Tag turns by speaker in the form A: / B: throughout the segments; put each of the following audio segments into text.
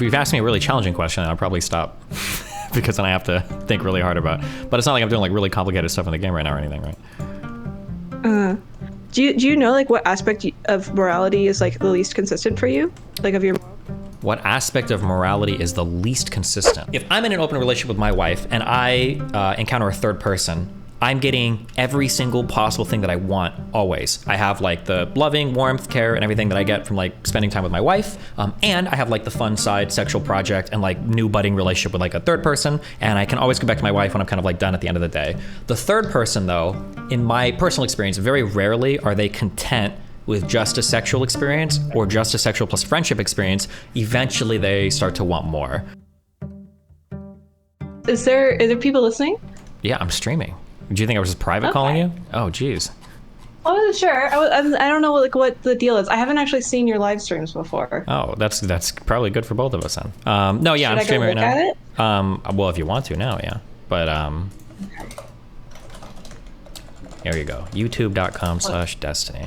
A: If you've asked me a really challenging question, I'll probably stop because then I have to think really hard about it. But it's not like I'm doing like really complicated stuff in the game right now or anything, right?
B: Do you know like what aspect of morality is like the least consistent for you? Like of your
A: What aspect of morality is the least consistent? If I'm in an open relationship with my wife and I encounter a third person, I'm getting every single possible thing that I want always. I have like the loving, warmth, care, and everything that I get from like spending time with my wife. And I have like the fun side sexual project and like new budding relationship with like a third person. And I can always go back to my wife when I'm kind of like done at the end of the day. The third person though, in my personal experience, very rarely are they content with just a sexual experience or just a sexual plus friendship experience. Eventually they start to want more.
B: Is there people listening?
A: Yeah, I'm streaming. Do you think I was just private calling you? Oh, geez.
B: I wasn't sure. I don't know what the deal is. I haven't actually seen your live streams before.
A: Oh, that's probably good for both of us then. No, yeah,
B: Should
A: I'm streaming right now.
B: At it?
A: Well, if you want to now, yeah. But here you go. YouTube.com/Destiny.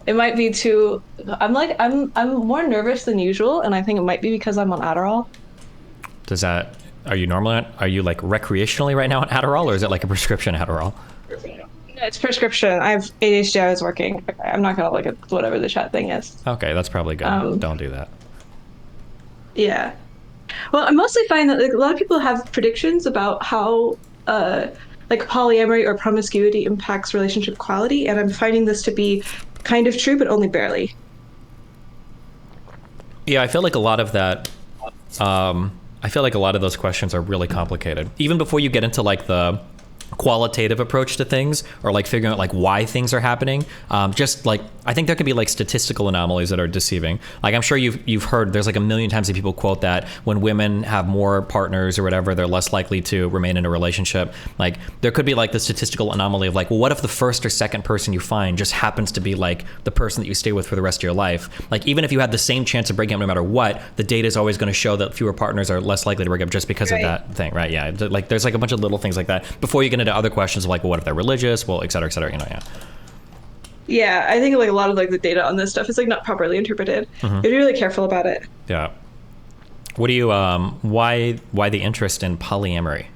B: It might be too. I'm more nervous than usual, and I think it might be because I'm on Adderall.
A: Are you normally are you like recreationally right now on Adderall, or is it like a prescription Adderall?
B: No, it's prescription. I have ADHD. I was working. I'm not gonna look at whatever the chat thing is.
A: Okay, that's probably good. Don't do that.
B: Yeah. Well, I mostly find that like, a lot of people have predictions about how like polyamory or promiscuity impacts relationship quality, and I'm finding this to be kind of true, but only barely.
A: Yeah, I feel like a lot of that. I feel like a lot of those questions are really complicated. Even before you get into like the qualitative approach to things or like figuring out like why things are happening, just like I think there can be like statistical anomalies that are deceiving. Like I'm sure you've heard there's like a million times that people quote that when women have more partners or whatever, they're less likely to remain in a relationship. Like there could be like the statistical anomaly of like, well, what if the first or second person you find just happens to be like the person that you stay with for the rest of your life? Like even if you had the same chance of breaking up no matter what, the data is always going to show that fewer partners are less likely to break up just because of that thing, right? Yeah, like there's like a bunch of little things like that before you get into other questions of like, well, what if they're religious? Well, et cetera, you know, yeah.
B: Yeah, I think like a lot of like the data on this stuff is like not properly interpreted. You have to be really careful about it.
A: Yeah. What do you why the interest in polyamory?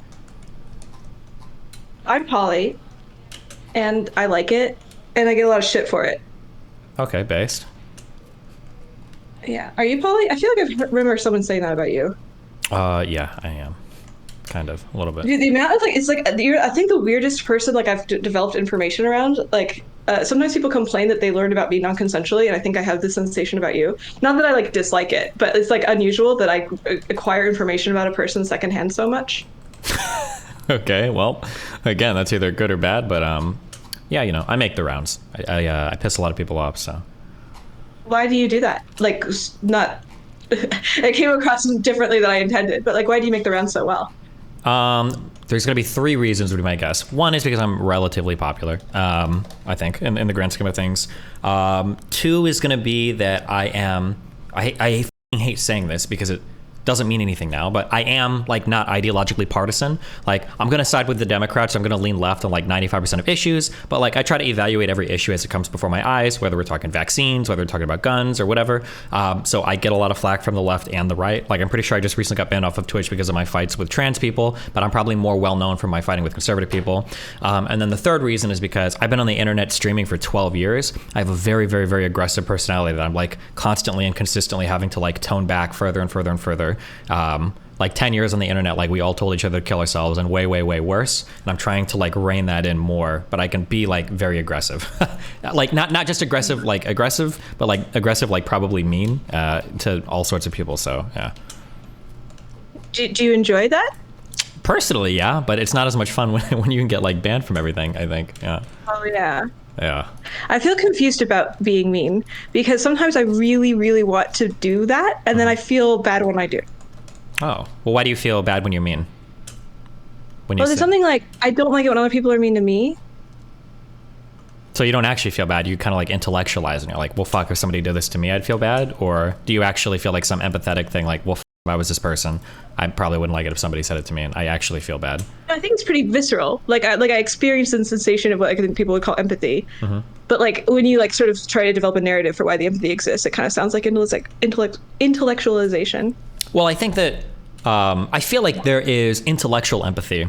B: I'm poly, and I like it, and I get a lot of shit for it.
A: Okay, based.
B: Yeah. Are you poly? I feel like I remember someone saying that about you.
A: Yeah, I am. Kind of, a little bit.
B: Dude, the amount of like, it's like, I think the weirdest person like I've developed information around, like, sometimes people complain that they learned about me non-consensually, and I think I have this sensation about you. Not that I like dislike it, but it's like unusual that I acquire information about a person secondhand so much.
A: Okay, well, again, that's either good or bad, but yeah, you know, I make the rounds. I piss a lot of people off, so.
B: Why do you do that? Like, not, it came across differently than I intended, but like, why do you make the rounds so well?
A: There's going to be 3 reasons would be my guess. One is because I'm relatively popular, I think, in the grand scheme of things. 2 is going to be that I hate saying this because it doesn't mean anything now, but I am like not ideologically partisan. Like I'm going to side with the Democrats. I'm going to lean left on like 95% of issues, but like I try to evaluate every issue as it comes before my eyes, whether we're talking vaccines, whether we're talking about guns or whatever. So I get a lot of flack from the left and the right. Like I'm pretty sure I just recently got banned off of Twitch because of my fights with trans people, but I'm probably more well known for my fighting with conservative people. And then the third reason is because I've been on the internet streaming for 12 years. I have a very, very, very aggressive personality that I'm like constantly and consistently having to like tone back further and further and further. Like 10 years on the internet, like we all told each other to kill ourselves and way, way, way worse. And I'm trying to like rein that in more, but I can be like very aggressive. Like not just aggressive, but like aggressive, like probably mean to all sorts of people. So yeah.
B: Do you enjoy that?
A: Personally, yeah, but it's not as much fun when you can get like banned from everything, I think. Yeah.
B: Oh yeah.
A: Yeah.
B: I feel confused about being mean because sometimes I really, really want to do that, and then I feel bad when I do.
A: Oh, well, why do you feel bad when you're mean?
B: Well, there's something like, I don't like it when other people are mean to me.
A: So you don't actually feel bad, you kind of like intellectualize and you're like, well, fuck, if somebody did this to me, I'd feel bad? Or do you actually feel like some empathetic thing like, well, I was this person, I probably wouldn't like it if somebody said it to me, and I actually feel bad.
B: I think it's pretty visceral. I experienced the sensation of what I think people would call empathy. But like when you like sort of try to develop a narrative for why the empathy exists, it kind of sounds like intellectualization.
A: Well, I think that I feel like there is intellectual empathy,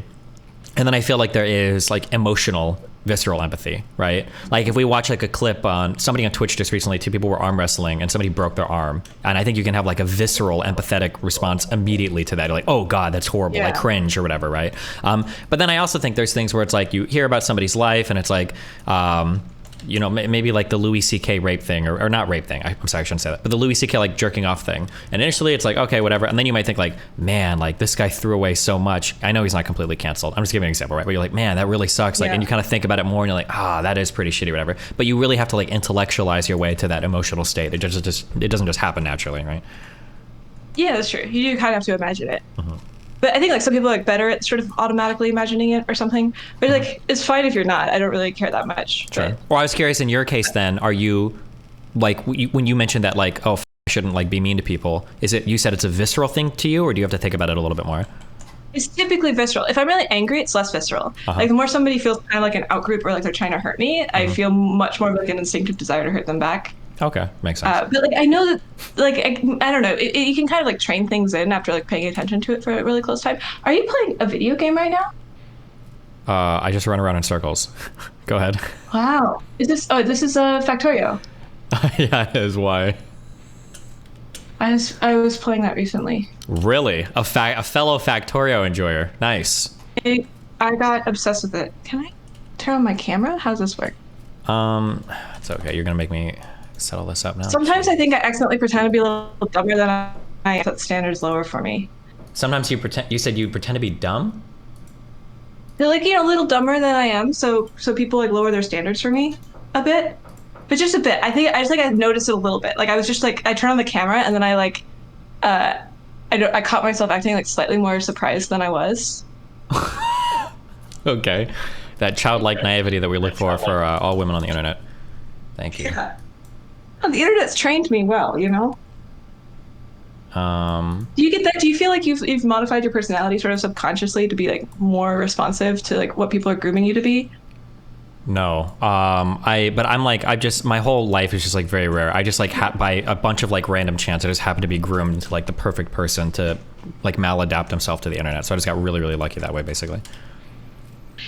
A: and then I feel like there is like emotional, visceral empathy, right? Like if we watch like a clip on somebody on Twitch just recently, two people were arm wrestling and somebody broke their arm, and I think you can have like a visceral, empathetic response immediately to that. You're like, oh God, that's horrible, like cringe or whatever, right? But then I also think there's things where it's like you hear about somebody's life and it's like, you know, maybe like the Louis C.K. rape thing, or not rape thing. I'm sorry, I shouldn't say that. But the Louis C.K. like jerking off thing. And initially it's like, okay, whatever. And then you might think like, man, like this guy threw away so much. I know he's not completely canceled. I'm just giving an example, right? But you're like, man, that really sucks. Like, and you kind of think about it more and you're like, that is pretty shitty, whatever. But you really have to like intellectualize your way to that emotional state. It doesn't just happen naturally, right?
B: Yeah, that's true. You do kind of have to imagine it. But I think like some people are like better at sort of automatically imagining it or something. But like it's fine if you're not. I don't really care that much.
A: Sure. Well, I was curious in your case then, are you like when you mentioned that like, I shouldn't like be mean to people, is it, you said it's a visceral thing to you, or do you have to think about it a little bit more?
B: It's typically visceral. If I'm really angry, it's less visceral. Like the more somebody feels kind of like an outgroup or like they're trying to hurt me, I feel much more like an instinctive desire to hurt them back.
A: Okay, makes sense.
B: But like I know that like I don't know, you can kind of like train things in after like paying attention to it for a really close time. Are you playing a video game right now?
A: I just run around in circles. Go ahead.
B: Wow. This is a Factorio.
A: Yeah, it is. Why?
B: I was playing that recently.
A: Really? A fellow Factorio enjoyer. Nice.
B: I got obsessed with it. Can I turn on my camera? How does this work?
A: It's okay. You're gonna make me settle this up now.
B: Sometimes I think I accidentally pretend to be a little dumber than I am. That standard's lower for me.
A: Sometimes you pretend. You said you pretend to be dumb?
B: They're like, you know, a little dumber than I am, so people like lower their standards for me a bit. But just a bit. I noticed it a little bit. Like I was just like, I turned on the camera and then I like I caught myself acting like slightly more surprised than I was.
A: Okay. That childlike naivety that we look for all women on the internet. Thank you.
B: Yeah. Well, the internet's trained me well, you know? Do you get that? Do you feel like you've modified your personality sort of subconsciously to be like more responsive to like what people are grooming you to be?
A: No. But I'm like, my whole life is just like very rare. I just like by a bunch of like random chance, I just happen to be groomed into like the perfect person to like maladapt himself to the internet. So I just got really, really lucky that way, basically.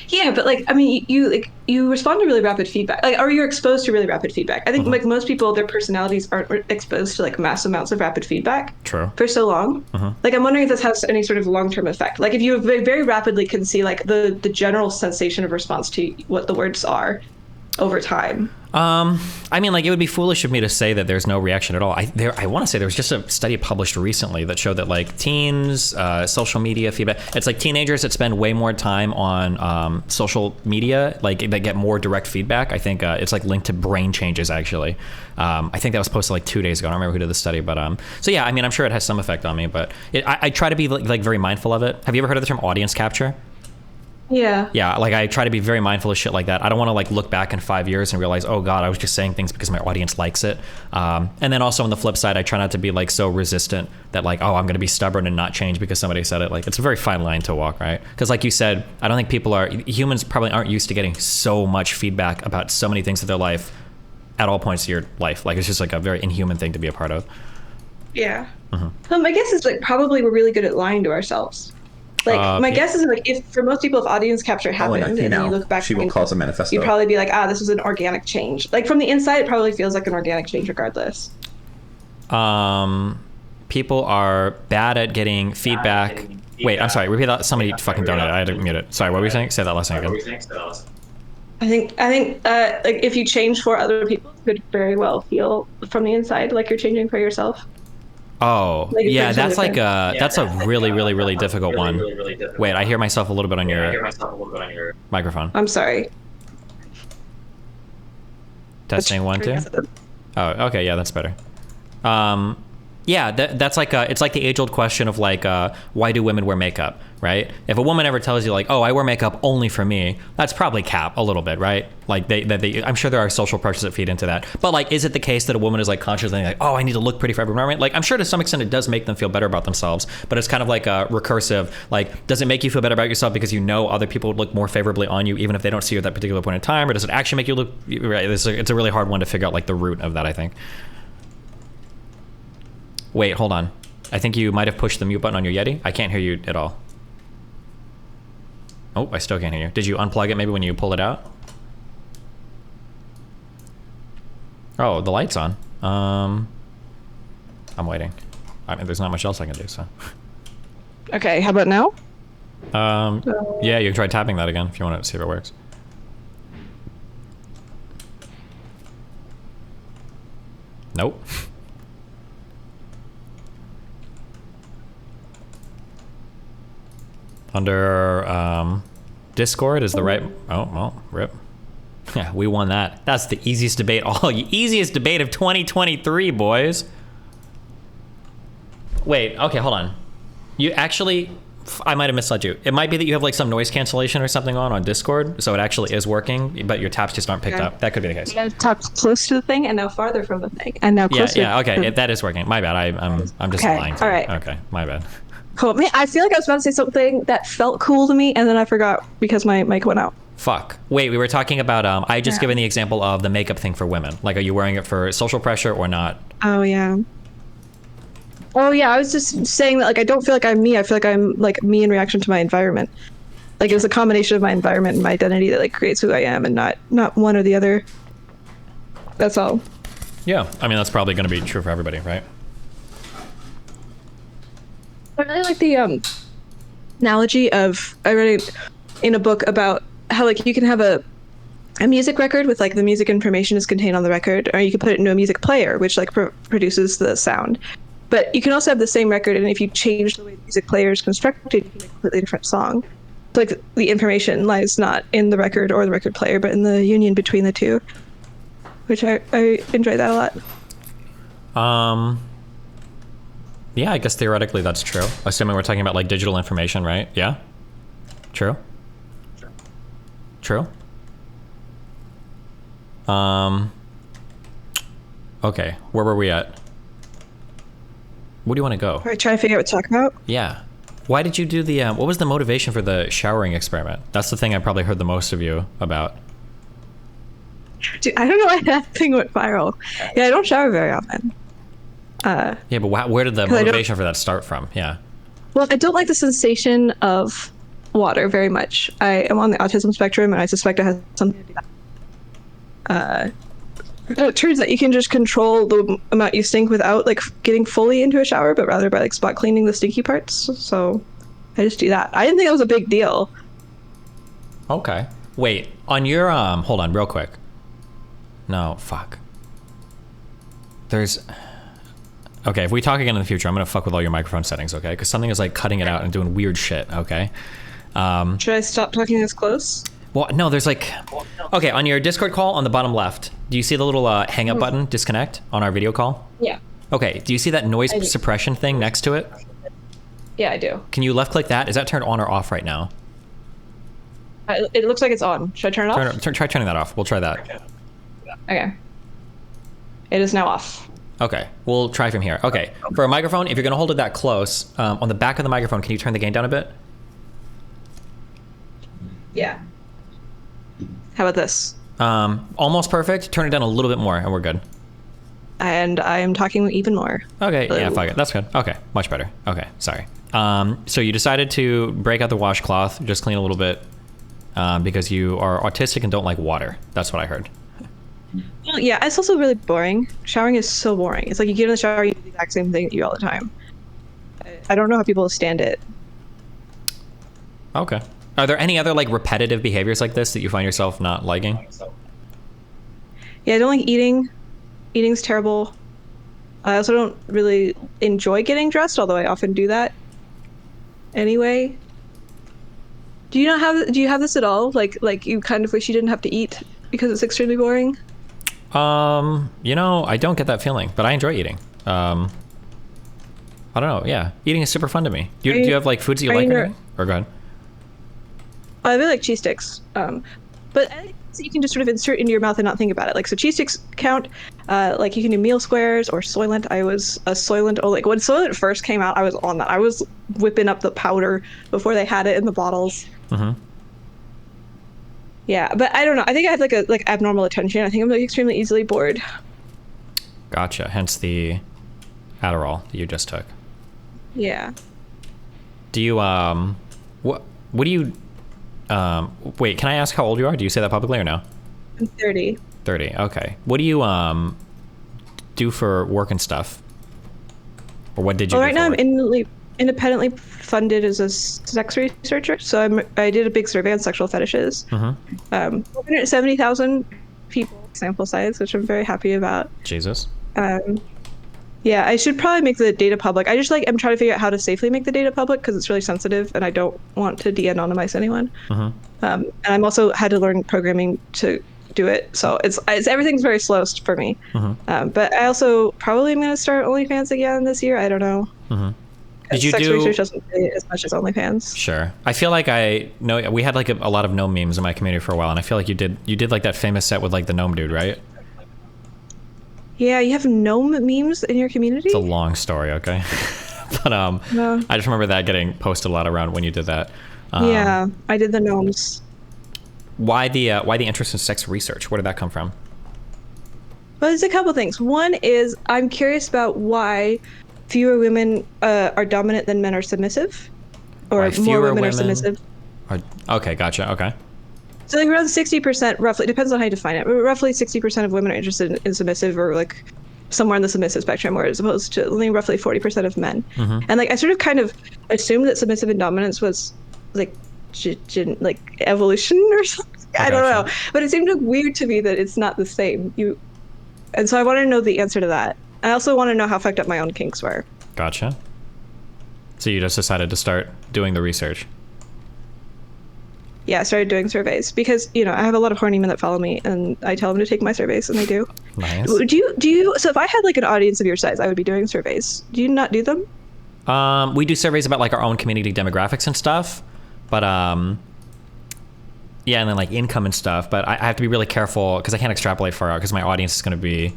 B: Yeah, but like, I mean, you respond to really rapid feedback, like, or you're exposed to really rapid feedback. I think like most people, their personalities aren't exposed to like mass amounts of rapid feedback. True. For so long. Like, I'm wondering if this has any sort of long-term effect. Like, if you very rapidly can see like the general sensation of response to what the words are over time.
A: I mean, like, it would be foolish of me to say that there's no reaction at all. I want to say there was just a study published recently that showed that like teens, social media feedback, it's like teenagers that spend way more time on social media, like they get more direct feedback. I think it's like linked to brain changes actually. I think that was posted like 2 days ago. I don't remember who did the study, but so yeah, I mean, I'm sure it has some effect on me, but I try to be like very mindful of it. Have you ever heard of the term audience capture?
B: Yeah.
A: Yeah, like I try to be very mindful of shit like that. I don't want to like look back in 5 years and realize, oh God, I was just saying things because my audience likes it. And then also on the flip side, I try not to be like so resistant that like, oh, I'm going to be stubborn and not change because somebody said it. Like, it's a very fine line to walk, right? Because like you said, I don't think humans probably aren't used to getting so much feedback about so many things of their life at all points of your life. Like, it's just like a very inhuman thing to be a part of.
B: Yeah. I guess it's like probably we're really good at lying to ourselves. Like, my guess is like, if for most people, if audience capture happened and you look back,
C: she will cause a manifesto.
B: You'd probably be like, this was an organic change. Like from the inside, it probably feels like an organic change regardless.
A: People are bad at getting feedback. Wait, I'm sorry. Repeat that. Somebody fucking donated. I had to mute it. Sorry, what were you saying? Say that last thing again.
B: I think like if you change for other people, it could very well feel from the inside like you're changing for yourself.
A: Oh, like yeah, that's like that's a really, really, really difficult one. Wait, I hear myself a little bit on your microphone.
B: I'm sorry.
A: Testing 1, 2. Oh, okay, yeah, that's better. Yeah, that's like it's like the age-old question of like, why do women wear makeup, right? If a woman ever tells you like, oh, I wear makeup only for me, that's probably cap a little bit, right? Like I'm sure there are social pressures that feed into that. But like, is it the case that a woman is like consciously like, oh, I need to look pretty for everyone? Like, I'm sure to some extent it does make them feel better about themselves, but it's kind of like a recursive, like, does it make you feel better about yourself because you know other people would look more favorably on you even if they don't see you at that particular point in time, or does it actually make you look, right? It's a really hard one to figure out like the root of that, I think. Wait, hold on. I think you might have pushed the mute button on your Yeti. I can't hear you at all. Oh, I still can't hear you. Did you unplug it maybe when you pull it out? Oh, the light's on. I'm waiting. I mean, there's not much else I can do, so.
B: Okay, how about now?
A: Yeah, you can try tapping that again if you want to see if it works. Nope. Under Discord is the right. Oh well, rip. Yeah, we won that. That's the easiest debate. Easiest debate of 2023, boys. Wait. Okay, hold on. You actually, I might have misled you. It might be that you have like some noise cancellation or something on Discord, so it actually is working, but your taps just aren't picked up. That could be the case.
B: I tapped close to the thing and now farther from the thing and now closer.
A: Yeah. Okay, that is working. My bad. I'm just lying.
B: All right.
A: Okay, my bad.
B: Cool. Man, I feel like I was about to say something that felt cool to me, and then I forgot because my mic went out.
A: Fuck. Wait, we were talking about, I just given the example of the makeup thing for women. Like, are you wearing it for social pressure or not?
B: Oh, yeah. Oh, yeah, I was just saying that, like, I don't feel like I'm me. I feel like I'm, like, me in reaction to my environment. Like, it was a combination of my environment and my identity that, like, creates who I am, and not one or the other. That's all.
A: Yeah, I mean, that's probably going to be true for everybody, right?
B: I really like the analogy of, I read it in a book about how like you can have a music record with like the music information is contained on the record, or you can put it into a music player which like produces the sound. But you can also have the same record, and if you change the way the music player is constructed, you can make a completely different song. So, like the information lies not in the record or the record player, but in the union between the two, which I enjoy that a lot.
A: Yeah, I guess theoretically that's true. Assuming we're talking about like digital information, right? Yeah? True? True? Okay, where were we at? Where do you want to go?
B: All right, trying to figure out what to talk about.
A: Yeah. Why did you do the, what was the motivation for the showering experiment? That's the thing I probably heard the most of you about.
B: Dude, I don't know why that thing went viral. Yeah, I don't shower very often.
A: Yeah, but where did the motivation for that start from? Yeah.
B: Well, I don't like the sensation of water very much. I am on the autism spectrum, and I suspect it has something to do with that. It turns out you can just control the amount you stink without like getting fully into a shower, but rather by like spot cleaning the stinky parts. So I just do that. I didn't think that was a big deal.
A: Okay. Wait, on your, hold on real quick. No, fuck. Okay, if we talk again in the future, I'm gonna fuck with all your microphone settings, okay? Because something is like cutting it out and doing weird shit, okay?
B: Should I stop talking this close?
A: Well, no, there's like... Okay, on your Discord call on the bottom left, do you see the little hang up button, disconnect, on our video call?
B: Yeah.
A: Okay, do you see that noise suppression thing next to it?
B: Yeah, I do.
A: Can you left click that? Is that turned on or off right now?
B: It looks like it's on. Should I turn it off?
A: Try turning that off. We'll try that.
B: Okay. It is now off.
A: Okay, we'll try from here. Okay, for a microphone, if you're gonna hold it that close, on the back of the microphone, can you turn the gain down a bit?
B: Yeah. How about this?
A: Almost perfect. Turn it down a little bit more and we're good.
B: And I am talking even more.
A: Okay, yeah, fuck it. That's good. Okay, much better. Okay, sorry. So you decided to break out the washcloth, just clean a little bit, because you are autistic and don't like water. That's what I heard.
B: Well, yeah, it's also really boring. Showering is so boring. It's like you get in the shower, you do the exact same thing that you do all the time. I don't know how people stand it.
A: Okay. Are there any other like repetitive behaviors like this that you find yourself not liking?
B: Yeah, I don't like eating. Eating's terrible. I also don't really enjoy getting dressed, although I often do that anyway. Do you have this at all? Like you kind of wish you didn't have to eat because it's extremely boring?
A: You know, I don't get that feeling, but I enjoy eating. I don't know. Yeah, eating is super fun to me. Do you have like foods that you like? Or go ahead.
B: I really like cheese sticks. But I think you can just sort of insert into your mouth and not think about it. Like, so cheese sticks count. Like, you can do meal squares or Soylent. I was a Soylent. Oh, like when Soylent first came out, I was on that. I was whipping up the powder before they had it in the bottles.
A: Mm-hmm.
B: Yeah, but I don't know. I think I have like abnormal attention. I think I'm like extremely easily bored.
A: Gotcha. Hence the Adderall that you just took.
B: Yeah.
A: Do you what do you wait, can I ask how old you are? Do you say that publicly or no?
B: I'm 30.
A: 30. Okay. What do you do for work and stuff? Or what did you do
B: Right
A: for
B: now
A: work?
B: I'm independently funded as a sex researcher. So I did a big survey on sexual fetishes. 170,000 people sample size, which I'm very happy about.
A: Jesus.
B: Yeah, I should probably make the data public. I just I'm trying to figure out how to safely make the data public because it's really sensitive and I don't want to de-anonymize anyone. And I'm also had to learn programming to do it. So it's everything's very slow for me. But I also probably am going to start OnlyFans again this year. I don't know.
A: Did you
B: sex
A: do
B: research doesn't pay as much as OnlyFans?
A: Sure. I feel like I know we had like a lot of gnome memes in my community for a while, and I feel like you did like that famous set with like the gnome dude, right?
B: Yeah, you have gnome memes in your community?
A: It's a long story, okay? But
B: No.
A: I just remember that getting posted a lot around when you did that.
B: Yeah, I did the gnomes.
A: Why the interest in sex research? Where did that come from?
B: Well, there's a couple things. One is I'm curious about why fewer women are dominant than men are submissive, or
A: Why
B: more
A: fewer
B: women are
A: women
B: submissive.
A: Okay, gotcha. Okay.
B: So like around 60%, roughly, depends on how you define it, but roughly 60% of women are interested in submissive or like somewhere in the submissive spectrum, whereas opposed to only roughly 40% of men. And like I sort of kind of assumed that submissive and dominance was like like evolution or something. I don't know, but it seemed weird to me that it's not the same. And so I want to know the answer to that. I also want to know how fucked up my own kinks were.
A: Gotcha. So you just decided to start doing the research.
B: Yeah, I started doing surveys because, I have a lot of horny men that follow me and I tell them to take my surveys and they do.
A: Nice.
B: Do you, so if I had like an audience of your size, I would be doing surveys. Do you not do them?
A: We do surveys about like our own community demographics and stuff, but yeah, and then like income and stuff, but I have to be really careful because I can't extrapolate far out because my audience is going to be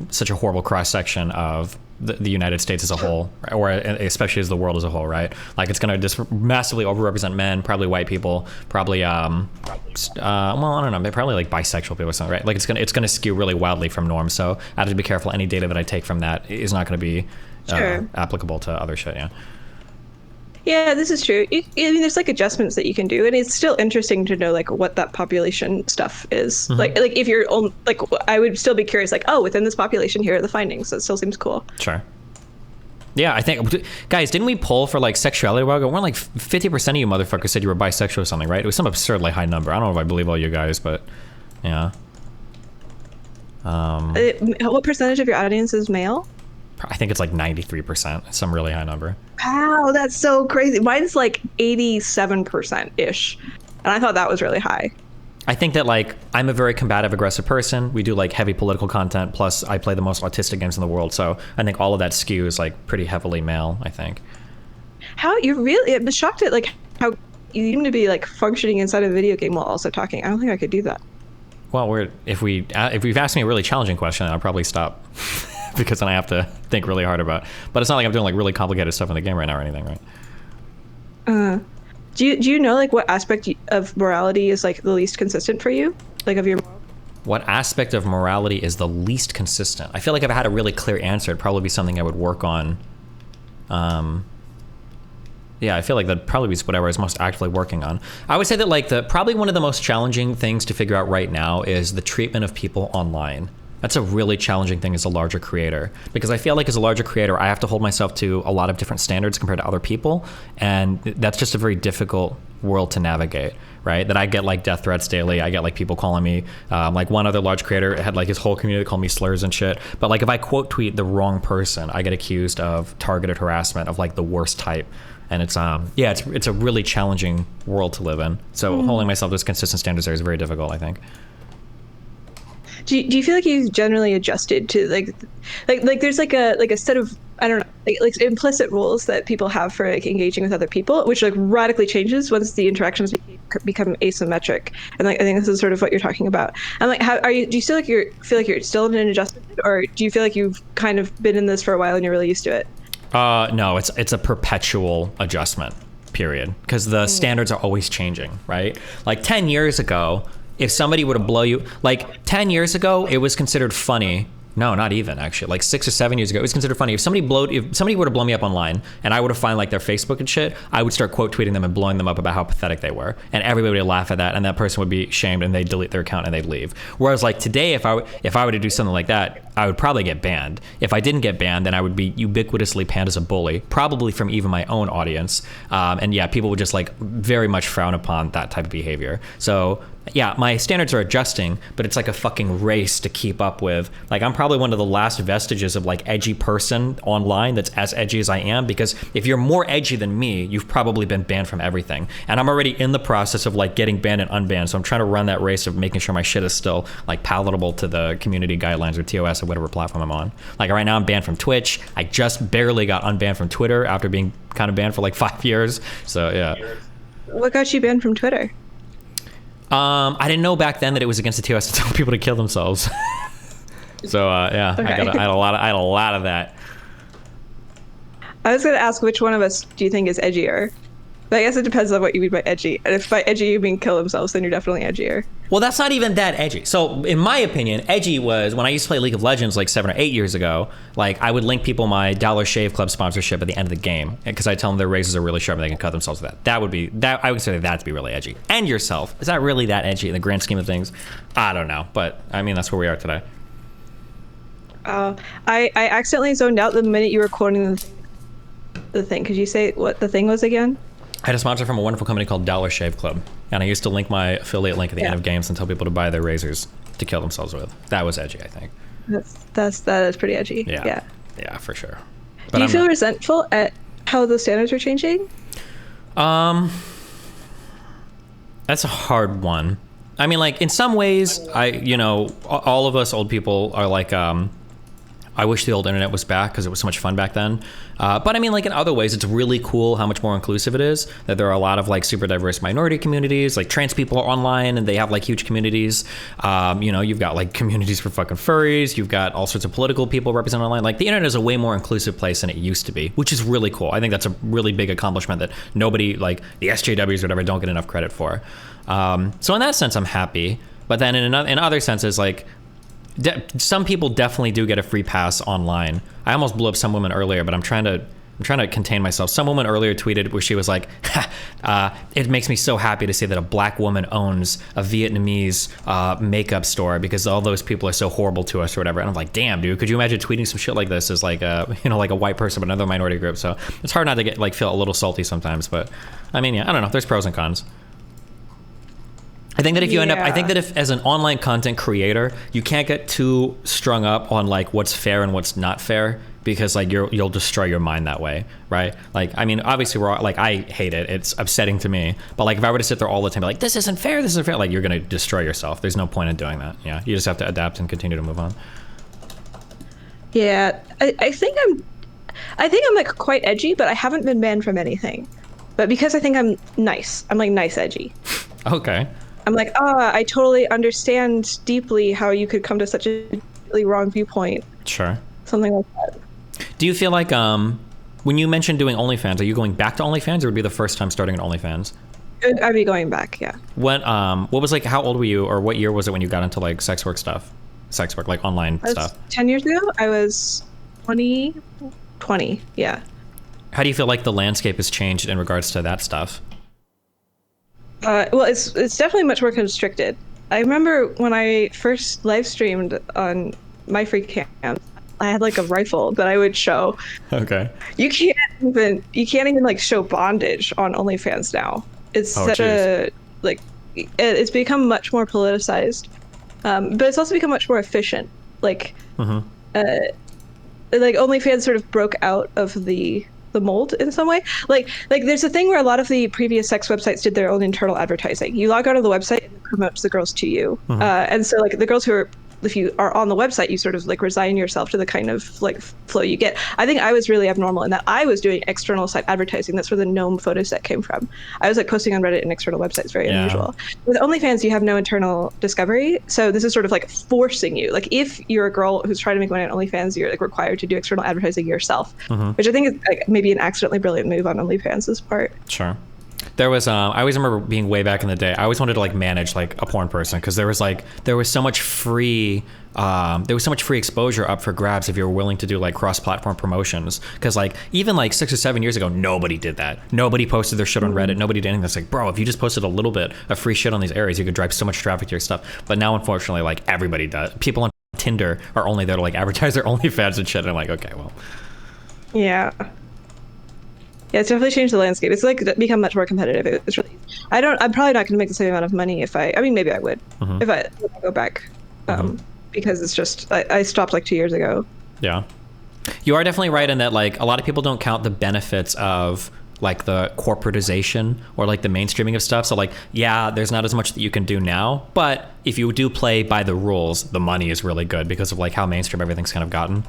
A: such a horrible cross section of the United States as a whole, or especially as the world as a whole, right? Like it's going to just massively overrepresent men, probably white people, probably well, I don't know, probably like bisexual people or something, right? Like it's gonna skew really wildly from norms. So I have to be careful. Any data that I take from that is not going to be applicable to other shit. Yeah.
B: Yeah, this is true. I mean, there's like adjustments that you can do, and it's still interesting to know like what that population stuff is. Like if you're on, like, I would still be curious, like, oh, within this population, here are the findings. So it still seems cool.
A: Sure. Yeah, I think, guys, didn't we poll for like sexuality a while ago? We're like 50% of you motherfuckers said you were bisexual or something, right? It was some absurdly high number. I don't know if I believe all you guys, but yeah.
B: What percentage of your audience is male?
A: I think it's like 93%, some really high number.
B: Wow, that's so crazy. Mine's like 87%-ish. And I thought that was really high.
A: I think that like I'm a very combative, aggressive person. We do like heavy political content. Plus I play the most autistic games in the world. So I think all of that skews like pretty heavily male, I think. I'm shocked at like how you seem to be like functioning inside a video game while also talking. I don't think I could do that. Well, if you've asked me a really challenging question, I'll probably stop because then I have to think really hard about it. But it's not like I'm doing like really complicated stuff in the game right now or anything, right?
B: Do you know like what aspect of morality is like the least consistent for you? Like of your
A: What aspect of morality is the least consistent? I feel like if I had a really clear answer, it'd probably be something I would work on. Yeah, I feel like that'd probably be whatever I was most actively working on. I would say that like probably one of the most challenging things to figure out right now is the treatment of people online. That's a really challenging thing as a larger creator, because I feel like as a larger creator, I have to hold myself to a lot of different standards compared to other people. And that's just a very difficult world to navigate, right? That I get like death threats daily. I get like people calling me, like one other large creator had like his whole community call me slurs and shit. But like if I quote tweet the wrong person, I get accused of targeted harassment of like the worst type. And it's it's a really challenging world to live in. So holding myself to those consistent standards there is very difficult, I think.
B: do you feel like you've generally adjusted to like there's like a set of I don't know like implicit rules that people have for like engaging with other people, which like radically changes once the interactions become asymmetric. And like I think this is sort of what you're talking about. And like how are you? Do you feel like you're still in an adjustment, or do you feel like you've kind of been in this for a while and you're really used to it?
A: No, it's a perpetual adjustment period because the standards are always changing, right? Like 10 years ago, if somebody were to blow you, like 10 years ago, it was considered funny. No, not even actually. Like 6 or 7 years ago, it was considered funny. If somebody were to blow me up online and I were to find like their Facebook and shit, I would start quote tweeting them and blowing them up about how pathetic they were. And everybody would laugh at that, and that person would be shamed and they'd delete their account and they'd leave. Whereas like today, if I were to do something like that, I would probably get banned. If I didn't get banned, then I would be ubiquitously panned as a bully, probably from even my own audience. And yeah, people would just like very much frown upon that type of behavior. So yeah, my standards are adjusting, but it's like a fucking race to keep up with. Like I'm probably one of the last vestiges of like edgy person online that's as edgy as I am, because if you're more edgy than me, you've probably been banned from everything. And I'm already in the process of like getting banned and unbanned. So I'm trying to run that race of making sure my shit is still like palatable to the community guidelines or TOS or whatever platform I'm on. Like right now I'm banned from Twitch. I just barely got unbanned from Twitter after being kind of banned for like 5 years. So yeah.
B: What got you banned from Twitter?
A: I didn't know back then that it was against the TOS to tell people to kill themselves. So yeah,
B: Okay.
A: I had a lot of that.
B: I was going to ask which one of us do you think is edgier? But I guess it depends on what you mean by edgy. And if by edgy you mean kill themselves, then you're definitely edgier.
A: Well, that's not even that edgy. So in my opinion, edgy was when I used to play League of Legends like 7 or 8 years ago. Like I would link people my Dollar Shave Club sponsorship at the end of the game because I tell them their razors are really sharp and they can cut themselves with that. That would be that. I would consider that to be really edgy. And yourself, is that really that edgy in the grand scheme of things? I don't know, but I mean that's where we are today.
B: I accidentally zoned out the minute you were quoting the thing. Could you say what the thing was again?
A: I had a sponsor from a wonderful company called Dollar Shave Club, and I used to link my affiliate link at the end of games and tell people to buy their razors to kill themselves with. That was edgy, I think.
B: That is pretty edgy.
A: Yeah, for sure. But
B: Do you feel resentful at how the standards are changing?
A: That's a hard one. I mean, like in some ways, all of us old people are like, I wish the old internet was back because it was so much fun back then. But I mean, like in other ways, it's really cool how much more inclusive it is. That there are a lot of like super diverse minority communities, like trans people are online and they have like huge communities. You've got like communities for fucking furries. You've got all sorts of political people represented online. Like the internet is a way more inclusive place than it used to be, which is really cool. I think that's a really big accomplishment that nobody, like the SJWs or whatever, don't get enough credit for. So in that sense, I'm happy. But then in other senses, like, some people definitely do get a free pass online. I almost blew up some woman earlier, but I'm trying to contain myself. Some woman earlier tweeted where she was like, it makes me so happy to see that a black woman owns a Vietnamese makeup store because all those people are so horrible to us or whatever. And I'm like, damn, dude, could you imagine tweeting some shit like this as like like a white person but another minority group? So it's hard not to feel a little salty sometimes. But I mean, yeah, I don't know. There's pros and cons. I think that if as an online content creator, you can't get too strung up on like what's fair and what's not fair because like you'll destroy your mind that way, right? Like, I mean, obviously we're all, like, I hate it. It's upsetting to me. But like if I were to sit there all the time, like this isn't fair, like you're gonna destroy yourself. There's no point in doing that. Yeah, you just have to adapt and continue to move on.
B: Yeah, I think I'm like quite edgy, but I haven't been banned from anything. But because I think I'm nice, I'm like nice edgy.
A: Okay.
B: I'm like, I totally understand deeply how you could come to such a really wrong viewpoint.
A: Sure.
B: Something like that.
A: Do you feel like when you mentioned doing OnlyFans, are you going back to OnlyFans or would it be the first time starting an OnlyFans?
B: I'd be going back, yeah.
A: What was like, how old were you or what year was it when you got into like sex work, like online stuff?
B: 10 years ago, I was 20, yeah.
A: How do you feel like the landscape has changed in regards to that stuff?
B: Well, it's definitely much more constricted. I remember when I first live streamed on my free cam, I had like a rifle that I would show.
A: Okay.
B: You can't even like show bondage on OnlyFans now. It's it's become much more politicized, but it's also become much more efficient. Like, like OnlyFans sort of broke out of the mold in some way. Like there's a thing where a lot of the previous sex websites did their own internal advertising. You log out of the website and it promotes the girls to you. And so like the girls who are if you are on the website, you sort of like resign yourself to the kind of like flow you get. I think I was really abnormal in that I was doing external site advertising. That's where the gnome photo set came from. I was like posting on Reddit and external websites, very unusual. With OnlyFans, you have no internal discovery. So this is sort of like forcing you. Like if you're a girl who's trying to make money on OnlyFans, you're like required to do external advertising yourself, which I think is like maybe an accidentally brilliant move on OnlyFans' part.
A: Sure. There was I always remember being way back in the day. I always wanted to like manage like a porn person because there was so much free exposure up for grabs if you were willing to do like cross-platform promotions. Because like even like 6 or 7 years ago, nobody did that. Nobody posted their shit on Reddit. Nobody did anything. That's like, bro, if you just posted a little bit of free shit on these areas, you could drive so much traffic to your stuff. But now, unfortunately, like everybody does. People on Tinder are only there to like advertise their OnlyFans and shit. And I'm like, okay, well.
B: Yeah. Yeah, it's definitely changed the landscape. It's like become much more competitive. It's really. I'm probably not going to make the same amount of money if I mean, maybe I would if I go back, because it's just I stopped like 2 years ago.
A: Yeah, you are definitely right in that. Like a lot of people don't count the benefits of like the corporatization or like the mainstreaming of stuff. So like, yeah, there's not as much that you can do now, but if you do play by the rules, the money is really good because of like how mainstream everything's kind of gotten.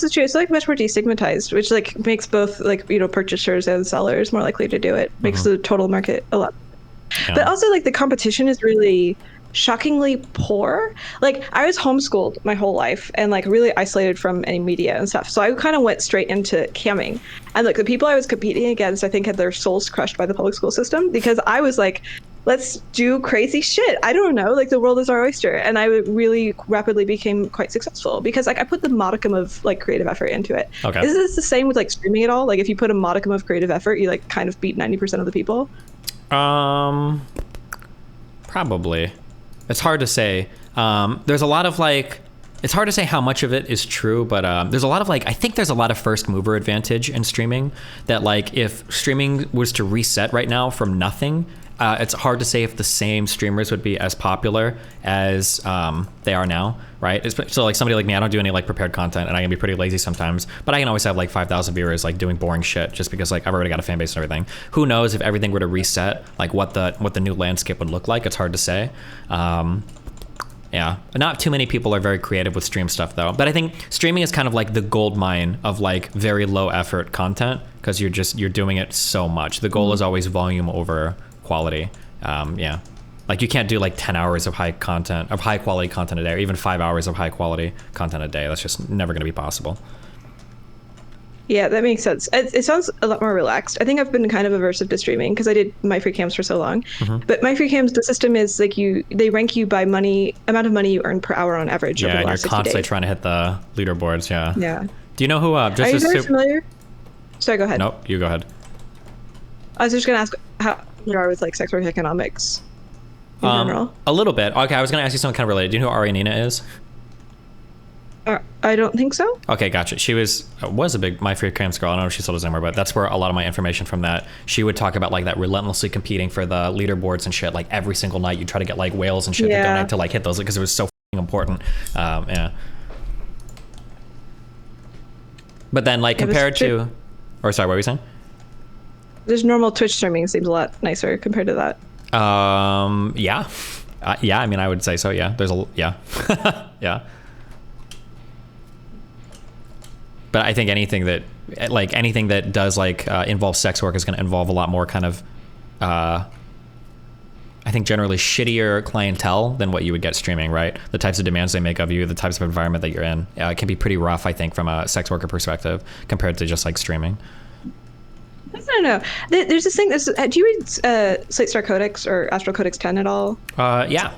B: It's true. It's like much more destigmatized, which like makes both like purchasers and sellers more likely to do it. Makes the total market a lot. Yeah. But also like the competition is really shockingly poor. Like I was homeschooled my whole life and like really isolated from any media and stuff. So I kind of went straight into camming. And like the people I was competing against, I think had their souls crushed by the public school system because I was like, let's do crazy shit. I don't know, like the world is our oyster. And I really rapidly became quite successful because like I put the modicum of like creative effort into it.
A: Okay.
B: Is this the same with like streaming at all? Like if you put a modicum of creative effort, you like kind of beat 90% of the people?
A: Probably. It's hard to say. There's a lot of like, it's hard to say how much of it is true, but there's a lot of like, I think there's a lot of first mover advantage in streaming that like if streaming was to reset right now from nothing, it's hard to say if the same streamers would be as popular as they are now, right? So like somebody like me, I don't do any like prepared content and I can be pretty lazy sometimes, but I can always have like 5,000 viewers like doing boring shit just because like I've already got a fan base and everything. Who knows if everything were to reset, like what the new landscape would look like? It's hard to say. Yeah, not too many people are very creative with stream stuff though. But I think streaming is kind of like the gold mine of like very low effort content because you're doing it so much. The goal is always volume over quality. Yeah, like you can't do like 10 hours of high quality content a day, or even 5 hours of high quality content a day. That's just never going to be possible.
B: Yeah, that makes sense. It sounds a lot more relaxed. I think I've been kind of aversive to streaming because I did my free cams for so long. But my free cams, the system is like they rank you by amount of money you earn per hour on average over the last 60 days.
A: Yeah, you're constantly trying to hit the leaderboards. Yeah.
B: Yeah.
A: Do you know who?
B: Are you very familiar? Sorry, go ahead.
A: Nope, you go ahead.
B: I was just gonna ask how you are with like sex work economics in general.
A: A little bit. Okay, I was gonna ask you something kind of related. Do you know who Ari Nina is?
B: I don't think so.
A: Okay, gotcha. She was a big My Free Cams girl. I don't know if she still does anymore, but that's where a lot of my information from that. She would talk about like that relentlessly competing for the leaderboards and shit. Like every single night, you try to get like whales and shit to donate to like hit those because it was so important. Yeah. But then like compared to, or sorry, what were you saying?
B: Just normal Twitch streaming seems a lot nicer compared to that.
A: Yeah. Yeah. I mean, I would say so. Yeah. Yeah. Yeah. But I think anything that does like involve sex work is going to involve a lot more kind of, I think generally shittier clientele than what you would get streaming, right? The types of demands they make of you, the types of environment that you're in, it can be pretty rough, I think, from a sex worker perspective compared to just like streaming.
B: I don't know. There's this thing. Do you read Slate Star Codex or Astral Codex 10 at all?
A: Yeah.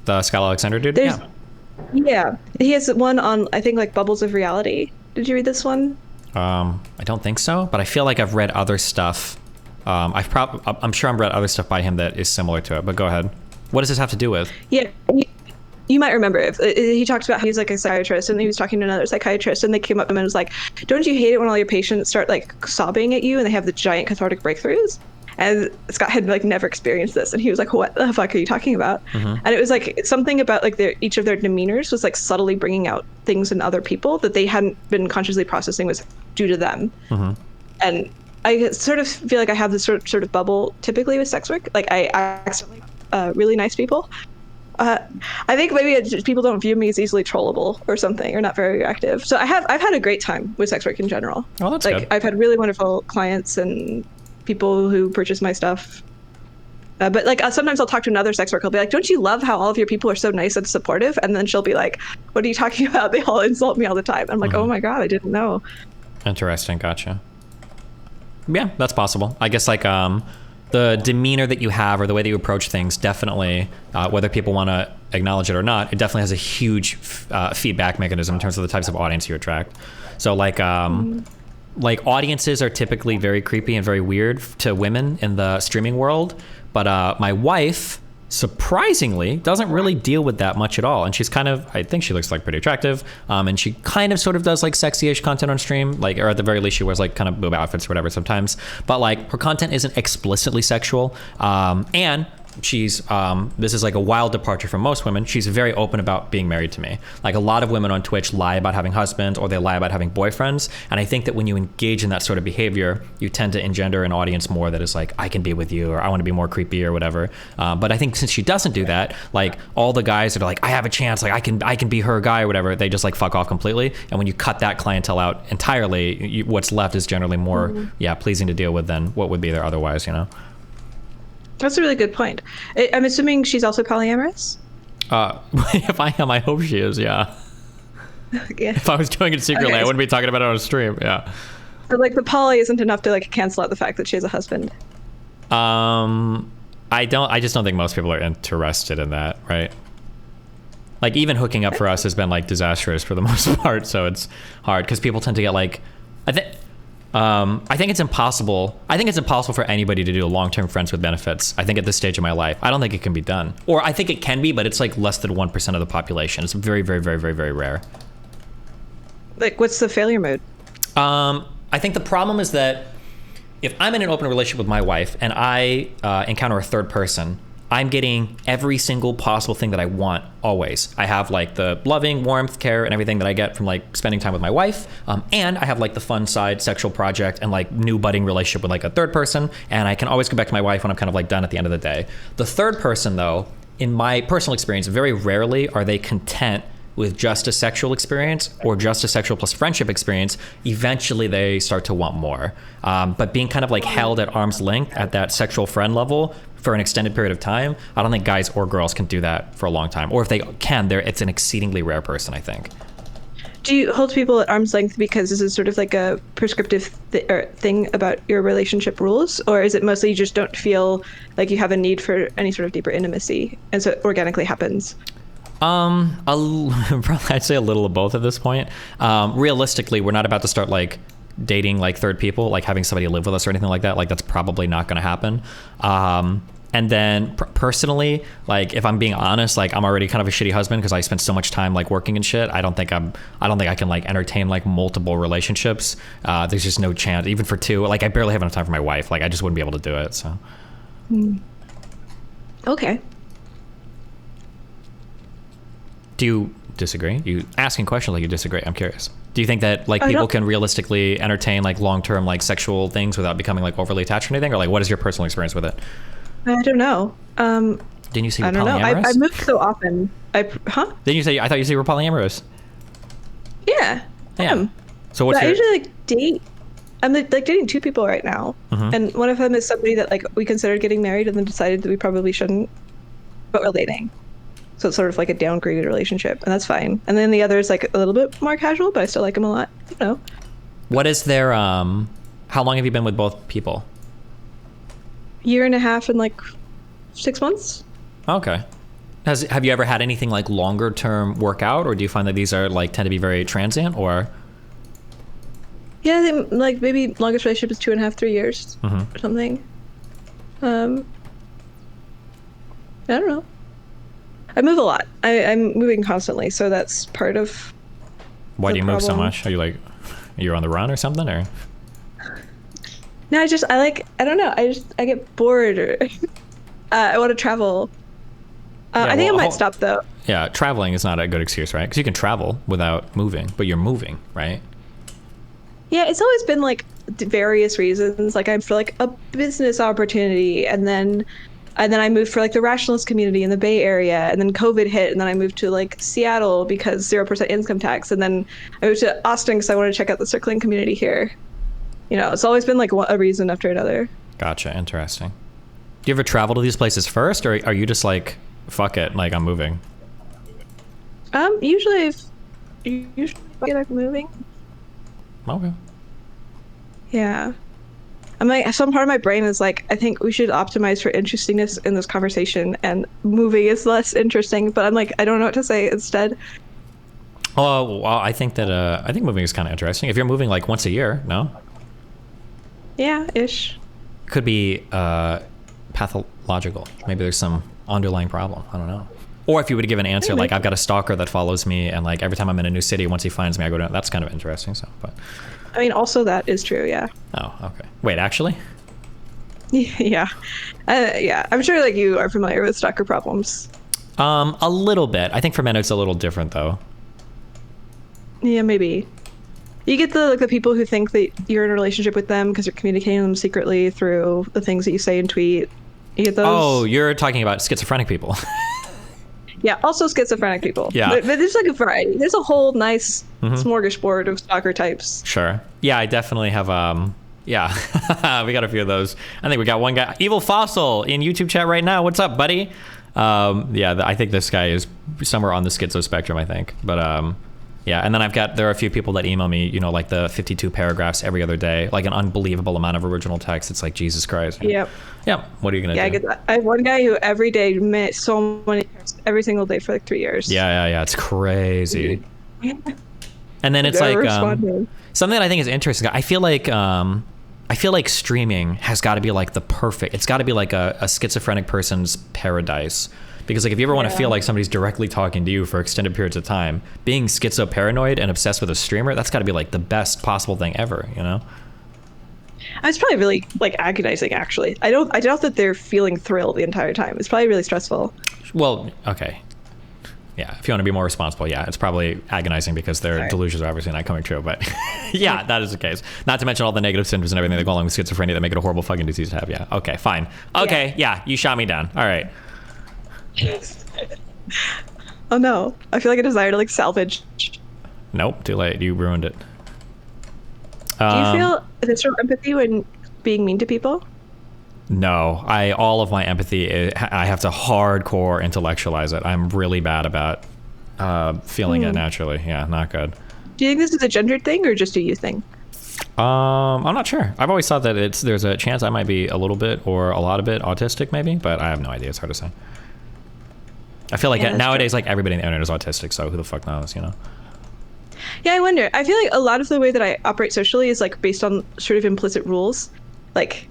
A: The Scott Alexander dude?
B: Yeah. He has one on, I think, like Bubbles of Reality. Did you read this one?
A: I don't think so, but I feel like I've read other stuff. I'm sure I've read other stuff by him that is similar to it, but go ahead. What does this have to do with?
B: Yeah. You might remember it. He talked about how he's like a psychiatrist and he was talking to another psychiatrist and they came up to him and was like, don't you hate it when all your patients start like sobbing at you and they have the giant cathartic breakthroughs? And Scott had like never experienced this and he was like, what the fuck are you talking about? And it was like something about like each of their demeanors was like subtly bringing out things in other people that they hadn't been consciously processing was due to them. And I sort of feel like I have this sort of bubble typically with sex work. Like I accidentally really nice people. Uh, I think maybe people don't view me as easily trollable or something, or not very reactive. So I've had a great time with sex work in general.
A: Oh, that's
B: Like
A: good.
B: I've had really wonderful clients and people who purchase my stuff. But like sometimes I'll talk to another sex worker. I'll be like, "Don't you love how all of your people are so nice and supportive?" And then she'll be like, "What are you talking about? They all insult me all the time." I'm like, "Oh my God, I didn't know."
A: Interesting. Gotcha. Yeah, that's possible. I guess like the demeanor that you have or the way that you approach things definitely, whether people want to acknowledge it or not, it definitely has a huge feedback mechanism in terms of the types of audience you attract. So like audiences are typically very creepy and very weird to women in the streaming world, but my wife surprisingly doesn't really deal with that much at all, and she's kind of, I think she looks like pretty attractive, and she kind of sort of does like sexy-ish content on stream, like, or at the very least she wears like kind of boob outfits or whatever sometimes, but like her content isn't explicitly sexual, and she's this is like a wild departure from most women. She's very open about being married to me. Like a lot of women on Twitch lie about having husbands or they lie about having boyfriends, and I think that when you engage in that sort of behavior, you tend to engender an audience more that is like, I can be with you, or I want to be more creepy or whatever. But I think since she doesn't do that, like all the guys that are like, I have a chance, like I can be her guy or whatever, they just like fuck off completely. And when you cut that clientele out entirely, what's left is generally more pleasing to deal with than what would be there otherwise, you know.
B: That's a really good point. I'm assuming she's also polyamorous?
A: If I am, I hope she is, yeah.
B: Yeah.
A: If I was doing it secretly,
B: Okay.
A: I wouldn't be talking about it on a stream, yeah.
B: But like the poly isn't enough to like cancel out the fact that she has a husband.
A: I just don't think most people are interested in that, right? Like even hooking up for us has been like disastrous for the most part, so it's hard because people tend to get like, I think it's impossible. I think it's impossible for anybody to do long-term friends with benefits. I think at this stage of my life, I don't think it can be done. Or I think it can be, but it's like less than 1% of the population. It's very, very, very, very, very rare.
B: Like, what's the failure mode?
A: I think the problem is that if I'm in an open relationship with my wife and I encounter a third person, I'm getting every single possible thing that I want always. I have like the loving, warmth, care, and everything that I get from like spending time with my wife. And I have like the fun side sexual project and like new budding relationship with like a third person. And I can always go back to my wife when I'm kind of like done at the end of the day. The third person though, in my personal experience, very rarely are they content with just a sexual experience or just a sexual plus friendship experience. Eventually they start to want more. But being kind of like held at arm's length at that sexual friend level for an extended period of time, I don't think guys or girls can do that for a long time. Or if they can, it's an exceedingly rare person, I think.
B: Do you hold people at arm's length because this is sort of like a prescriptive thing about your relationship rules? Or is it mostly you just don't feel like you have a need for any sort of deeper intimacy and so it organically happens?
A: Probably I'd say a little of both at this point. Realistically, we're not about to start like dating like third people, like having somebody live with us or anything like that. Like that's probably not going to happen. And then personally, like if I'm being honest, like I'm already kind of a shitty husband because I spend so much time like working and shit. I don't think I can like entertain like multiple relationships. There's just no chance, even for two. Like I barely have enough time for my wife. Like I just wouldn't be able to do it. So.
B: Okay.
A: Do you disagree? You asking questions like you disagree. I'm curious. Do you think that like people can realistically entertain like long-term like sexual things without becoming like overly attached or anything? Or like what is your personal experience with it?
B: I don't know.
A: Didn't you say you're
B: I don't know.
A: polyamorous?
B: I moved so often. Didn't
A: you say? I thought you said you were polyamorous.
B: Yeah.
A: Yeah. So what's
B: I
A: your...
B: usually like date. I'm like dating two people right now, and one of them is somebody that like we considered getting married and then decided that we probably shouldn't, but we're dating. So it's sort of like a downgraded relationship, and that's fine. And then the other is like a little bit more casual, but I still like him a lot. I don't know.
A: What is their how long have you been with both people?
B: Year and a half and like 6 months.
A: Okay. Have you ever had anything like longer term work out, or do you find that these are like tend to be very transient, or?
B: Yeah, I think like maybe longest relationship is 2.5, 3 years or something. I don't know. I move a lot. I'm moving constantly, so that's part of.
A: Why do you move so
B: problem.
A: much? Are you like, you're on the run or something, or?
B: No, I don't know. I get bored, or I want to travel. I think I might stop though.
A: Yeah, traveling is not a good excuse, right? Because you can travel without moving, but you're moving, right?
B: Yeah, it's always been like various reasons. Like I'm for like a business opportunity, and then And then I moved for like the rationalist community in the Bay Area, and then COVID hit, and then I moved to like Seattle because 0% income tax, and then I moved to Austin because I wanted to check out the circling community here. It's always been like a reason after another.
A: Gotcha. Interesting. Do you ever travel to these places first, or are you just like, fuck it, like I'm moving?
B: Usually I'm moving.
A: Okay.
B: Yeah. I'm like, some part of my brain is like, I think we should optimize for interestingness in this conversation, and moving is less interesting, but I'm like, I don't know what to say instead.
A: Oh, well, I think moving is kind of interesting. If you're moving like once a year, no?
B: Yeah, ish.
A: Could be pathological. Maybe there's some underlying problem. I don't know. Or if you would give an answer like, I've got a stalker that follows me, and like every time I'm in a new city, once he finds me, I go down. That's kind of interesting. So, but
B: I mean, also that is true. Yeah.
A: Oh, okay. Wait, actually?
B: Yeah. Yeah. I'm sure like you are familiar with stalker problems.
A: A little bit. I think for men it's a little different though.
B: Yeah, maybe. You get the people who think that you're in a relationship with them because you're communicating with them secretly through the things that you say and tweet. You get those.
A: Oh, you're talking about schizophrenic people.
B: Yeah, also schizophrenic people.
A: Yeah.
B: But there's like a variety. There's a whole nice smorgasbord of stalker types.
A: Sure. Yeah, I definitely have, yeah. We got a few of those. I think we got one guy, Evil Fossil, in YouTube chat right now. What's up, buddy? Yeah, I think this guy is somewhere on the schizo spectrum, I think. But, yeah, and then there are a few people that email me, like the 52 paragraphs every other day, like an unbelievable amount of original text. It's like, Jesus Christ.
B: Yep.
A: Yeah. What are you going to do?
B: Yeah, I get that. I have one guy who every day made so many texts every single day for like 3 years.
A: Yeah. It's crazy. And then it's like something that I think is interesting. I feel like streaming has got to be like it's got to be like a schizophrenic person's paradise. Because like if you ever want to feel like somebody's directly talking to you for extended periods of time, being schizo-paranoid and obsessed with a streamer, that's got to be like the best possible thing ever,
B: It's probably really like agonizing, actually. I doubt that they're feeling thrilled the entire time. It's probably really stressful.
A: Well, okay. Yeah, if you want to be more responsible, yeah, it's probably agonizing because their delusions are obviously not coming true. But yeah, that is the case. Not to mention all the negative symptoms and everything that go along with schizophrenia that make it a horrible fucking disease to have. Yeah. Okay, fine. Okay, yeah, you shot me down. All right.
B: Oh no, I feel like a desire to like salvage.
A: Nope, too late. You ruined it.
B: Do you feel visceral empathy when being mean to people?
A: No, all of my empathy, I have to hardcore intellectualize it. I'm really bad about feeling it naturally. Yeah, not good.
B: Do you think this is a gendered thing or just a you thing?
A: I'm not sure. I've always thought that there's a chance I might be a little bit or a lot of it autistic maybe, but I have no idea. It's hard to say. I feel like nowadays, like everybody on the internet is autistic, so who the fuck knows, Yeah,
B: I wonder. I feel like a lot of the way that I operate socially is like based on sort of implicit rules, like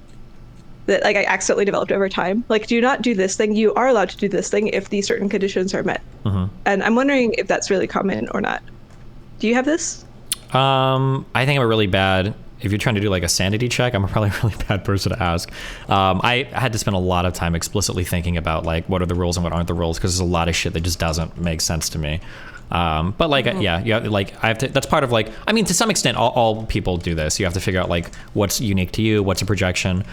B: that like I accidentally developed over time. Like, do not do this thing. You are allowed to do this thing if these certain conditions are met. And I'm wondering if that's really common or not. Do you have this?
A: I think I'm a really bad. If you're trying to do like a sanity check, I'm probably a really bad person to ask. I had to spend a lot of time explicitly thinking about like what are the rules and what aren't the rules, because there's a lot of shit that just doesn't make sense to me. But like, yeah, like I have to, that's part of like, I mean, to some extent, all people do this. You have to figure out like what's unique to you, what's a projection.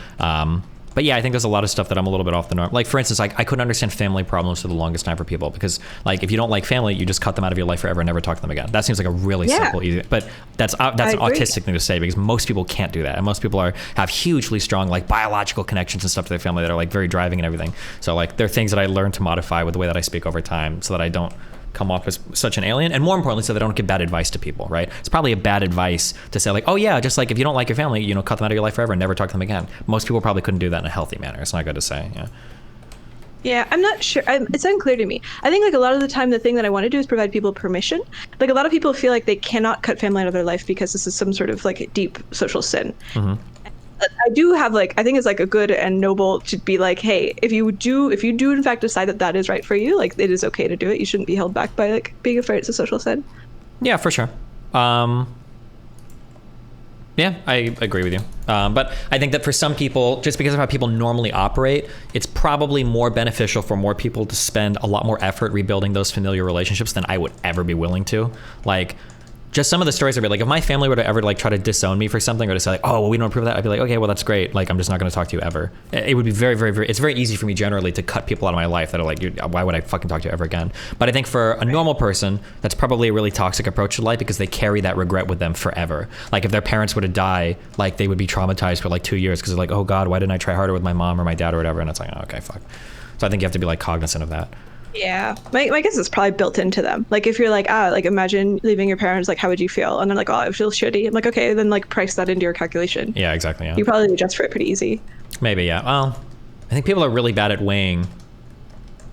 A: But yeah, I think there's a lot of stuff that I'm a little bit off the norm. Like for instance, I couldn't understand family problems for the longest time for people, because like if you don't like family, you just cut them out of your life forever and never talk to them again. That seems like a really simple, easy. But that's an autistic thing to say, because most people can't do that, and most people have hugely strong like biological connections and stuff to their family that are like very driving and everything. So like there are things that I learned to modify with the way that I speak over time, so that I don't come off as such an alien, and more importantly, so that I don't give bad advice to people, right? It's probably a bad advice to say like, oh yeah, just like if you don't like your family, cut them out of your life forever and never talk to them again. Most people probably couldn't do that in a healthy manner. It's not good to say.
B: Yeah, I'm not sure. It's unclear to me. I think like a lot of the time, the thing that I want to do is provide people permission. Like a lot of people feel like they cannot cut family out of their life because this is some sort of like deep social sin. I do have like, I think it's like a good and noble to be like, hey, if you do in fact decide that that is right for you, like it is okay to do it. You shouldn't be held back by like being afraid it's a social sin.
A: Yeah, for sure. Yeah, I agree with you. But I think that for some people, just because of how people normally operate, it's probably more beneficial for more people to spend a lot more effort rebuilding those familiar relationships than I would ever be willing to. Like, just some of the stories are like, if my family were to ever like try to disown me for something or to say like, oh, well, we don't approve of that, I'd be like, okay, well, that's great. Like, I'm just not going to talk to you ever. It would be very, very, very, it's very easy for me generally to cut people out of my life that are like, why would I fucking talk to you ever again? But I think for a normal person, that's probably a really toxic approach to life because they carry that regret with them forever. Like if their parents were to die, like they would be traumatized for like 2 years because they're like, oh God, why didn't I try harder with my mom or my dad or whatever? And it's like, oh, okay, fuck. So I think you have to be like cognizant of that.
B: Yeah, my guess is probably built into them. Like if you're like, like imagine leaving your parents, like how would you feel? And they're like, oh, I feel shitty. I'm like, okay, then like price that into your calculation.
A: Yeah, exactly. Yeah.
B: You probably adjust for it pretty easy.
A: Maybe, yeah. Well, I think people are really bad at weighing.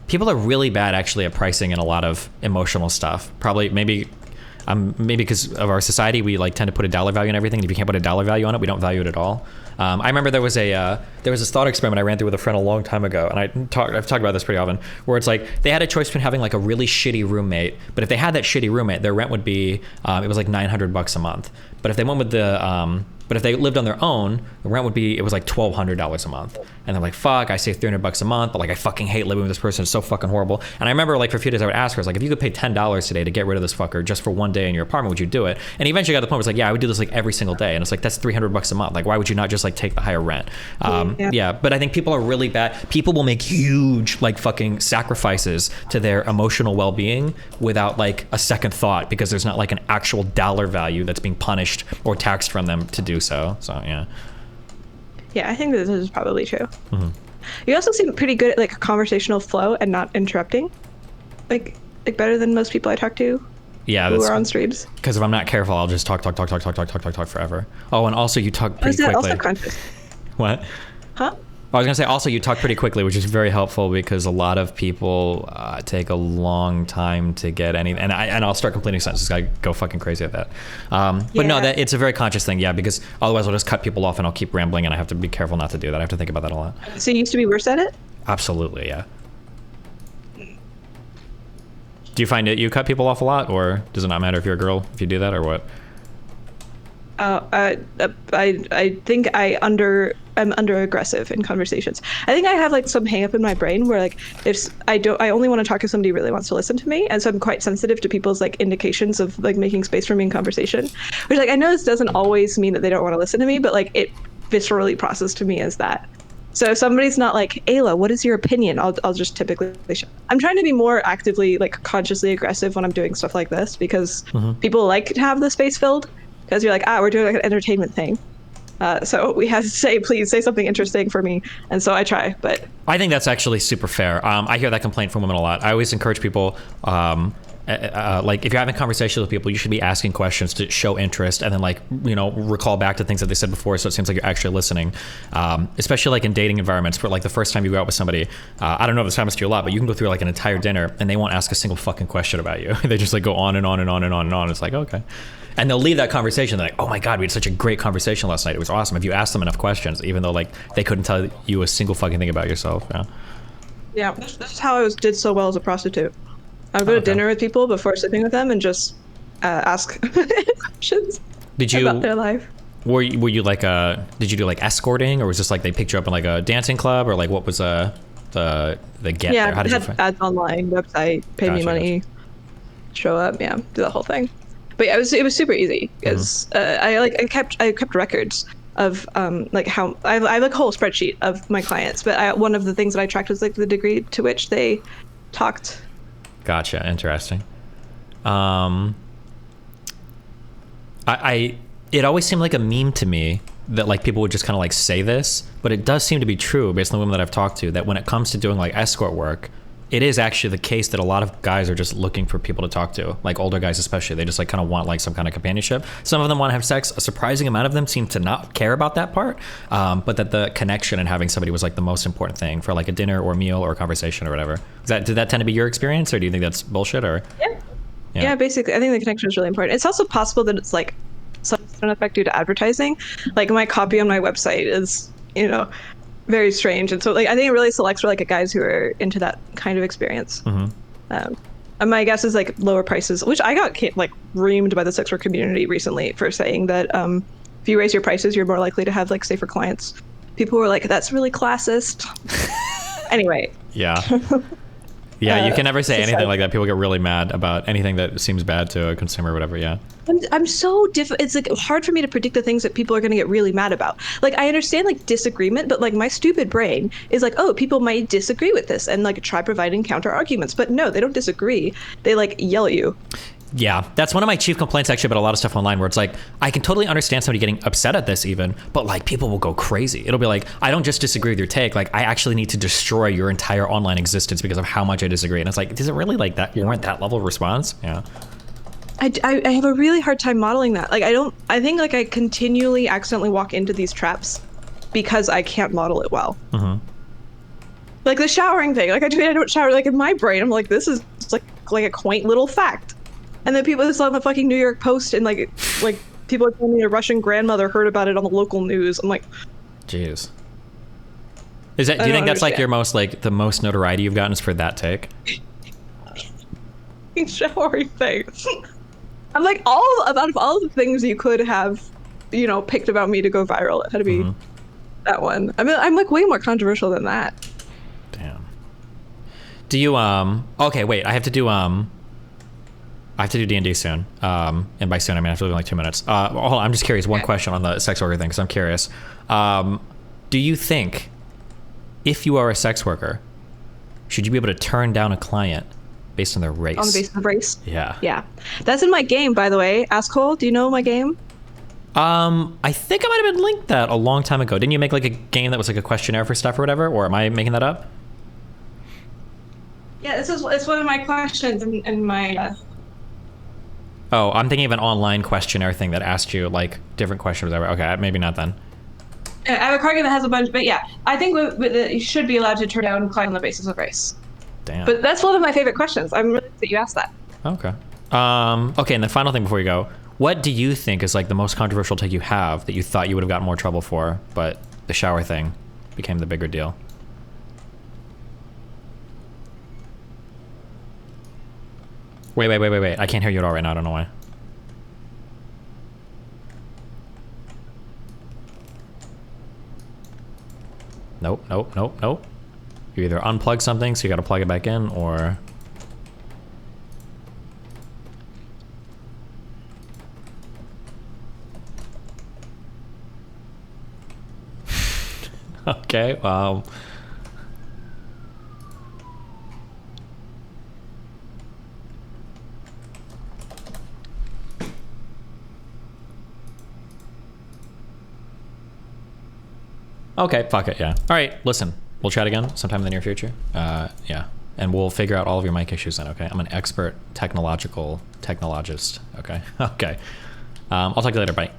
A: People are really bad actually at pricing in a lot of emotional stuff. Probably, maybe because of our society, we like tend to put a dollar value on everything. And if you can't put a dollar value on it, we don't value it at all. I remember there was this thought experiment I ran through with a friend a long time ago, and I've talked about this pretty often, where it's like they had a choice between having like a really shitty roommate, but if they had that shitty roommate, their rent would be it was like $900 a month. But if they went with but if they lived on their own, the rent would be, it was like $1,200 a month. And they're like, fuck, I save $300 a month, but like I fucking hate living with this person. It's so fucking horrible. And I remember like for a few days I would ask her, I was like, if you could pay $10 today to get rid of this fucker just for one day in your apartment, would you do it? And eventually got to the point where it's like, yeah, I would do this like every single day. And it's like, that's $300 a month. Like, why would you not just like take the higher rent? Yeah, but I think people are really bad. People will make huge like fucking sacrifices to their emotional well-being without like a second thought because there's not like an actual dollar value that's being punished or taxed from them to do so. So yeah.
B: Yeah, I think this is probably true. Mm-hmm. You also seem pretty good at like conversational flow and not interrupting, like better than most people I talk to.
A: Yeah,
B: who are on streams.
A: Because if I'm not careful, I'll just talk forever. Oh, and also you talk pretty quickly.
B: Also conscious.
A: What?
B: Huh?
A: I was gonna say also you talk pretty quickly, which is very helpful because a lot of people take a long time to get any, and I'll start completing sentences. I go fucking crazy at that. But no, that it's a very conscious thing, yeah, because otherwise I'll just cut people off and I'll keep rambling, and I have to be careful not to do that. I have to think about that a lot.
B: So you used to be worse at it?
A: Absolutely, yeah. Do you find that you cut people off a lot, or does it not matter if you're a girl if you do that, or what?
B: I think I'm under aggressive in conversations. I think I have like some hang up in my brain where like I only want to talk to somebody who really wants to listen to me, and so I'm quite sensitive to people's like indications of like making space for me in conversation. Which like I know this doesn't always mean that they don't want to listen to me, but like it viscerally processed to me as that. So if somebody's not like, Aella, what is your opinion? I'll just typically I'm trying to be more actively like consciously aggressive when I'm doing stuff like this because people like to have the space filled. Because you're like, we're doing like an entertainment thing. So we have to say, please say something interesting for me. And so I try, but.
A: I think that's actually super fair. I hear that complaint from women a lot. I always encourage people, like if you're having conversations with people, you should be asking questions to show interest and then like, recall back to things that they said before. So it seems like you're actually listening, especially like in dating environments where like the first time you go out with somebody, I don't know if this happens to you a lot, but you can go through like an entire dinner and they won't ask a single fucking question about you. They just like go on and on and on and on and on. It's like, okay. And they'll leave that conversation. They're like, oh my God, we had such a great conversation last night. It was awesome. If you asked them enough questions, even though like they couldn't tell you a single fucking thing about yourself. Yeah.
B: Yeah, that's how I did so well as a prostitute. I would go to dinner with people before sleeping with them and just ask questions about their life.
A: Were you like did you do like escorting, or was this like they picked you up in like a dancing club, or like what was the get there? How did you find
B: ads online, website, pay me money, show up, do the whole thing. But yeah, it was super easy because I kept records of like how I have like a whole spreadsheet of my clients, but one of the things that I tracked was like the degree to which they talked.
A: Gotcha. Interesting. It always seemed like a meme to me that like people would just kind of like say this, but it does seem to be true based on the women that I've talked to, that when it comes to doing like escort work, it is actually the case that a lot of guys are just looking for people to talk to, like older guys especially. They just like kind of want like some kind of companionship. Some of them want to have sex. A surprising amount of them seem to not care about that part, but that the connection and having somebody was like the most important thing for like a dinner or meal or a conversation or whatever. Did that tend to be your experience, or do you think that's bullshit? Or
B: yeah, basically I think the connection is really important. It's also possible that it's like some effect due to advertising. Like my copy on my website is very strange, and so like I think it really selects for like guys who are into that kind of experience. And my guess is like lower prices, which I got like reamed by the sex work community recently for saying that if you raise your prices, you're more likely to have like safer clients. People were like, that's really classist. Anyway.
A: Yeah. Yeah, you can never say anything
B: society.
A: like that. People get really mad about anything that seems bad to a consumer or whatever. Yeah.
B: I'm so it's like hard for me to predict the things that people are going to get really mad about. Like I understand like disagreement, but like my stupid brain is like, oh, people might disagree with this and like try providing counter arguments. But no, they don't disagree. They like yell at you.
A: Yeah, that's one of my chief complaints actually about a lot of stuff online where it's like, I can totally understand somebody getting upset at this even, but like people will go crazy. It'll be like, I don't just disagree with your take, like I actually need to destroy your entire online existence because of how much I disagree. And it's like, does it really like that warrant that level of response? Yeah.
B: I have a really hard time modeling that. Like I think like I continually accidentally walk into these traps because I can't model it well. Like the showering thing. Like I don't shower. Like in my brain, I'm like, this is like a quaint little fact. And then people just on the fucking New York Post and like people are telling me a Russian grandmother heard about it on the local news. I'm like,
A: jeez. Is that? Do you think that's like your most like the most notoriety you've gotten is for that take?
B: showering thing. I'm like out of all the things you could have, you know, picked about me to go viral, it had to be that one. I mean, I'm like way more controversial than that.
A: Damn. Do you okay, wait, I have to do D&D soon. And by soon I mean I have to leave in like 2 minutes. Hold on, I'm just curious, one question on the sex worker thing, because I'm curious. Do you think if you are a sex worker, should you be able to turn down a client based on their race?
B: On the basis of race?
A: Yeah.
B: Yeah. That's in my game, by the way. Asshole, do you know my game?
A: I think I might have been linked that a long time ago. Didn't you make like a game that was like a questionnaire for stuff or whatever? Or am I making that up?
B: Yeah, it's one of my questions in my
A: Oh, I'm thinking of an online questionnaire thing that asked you like different questions. Okay, maybe not then.
B: I have a card game that has a bunch, but yeah, I think you should be allowed to turn down client on the basis of race.
A: Damn.
B: But that's one of my favorite questions. I'm really glad that you asked that.
A: Okay. Okay, and the final thing before you go, what do you think is like the most controversial take you have that you thought you would have gotten more trouble for, but the shower thing became the bigger deal? Wait. I can't hear you at all right now. I don't know why. Nope. You either unplug something, so you gotta plug it back in, or... Okay, well... Okay, fuck it, yeah. All right, listen, we'll chat again sometime in the near future. Yeah, and we'll figure out all of your mic issues then, okay? I'm an expert technologist, okay? Okay. I'll talk to you later, bye.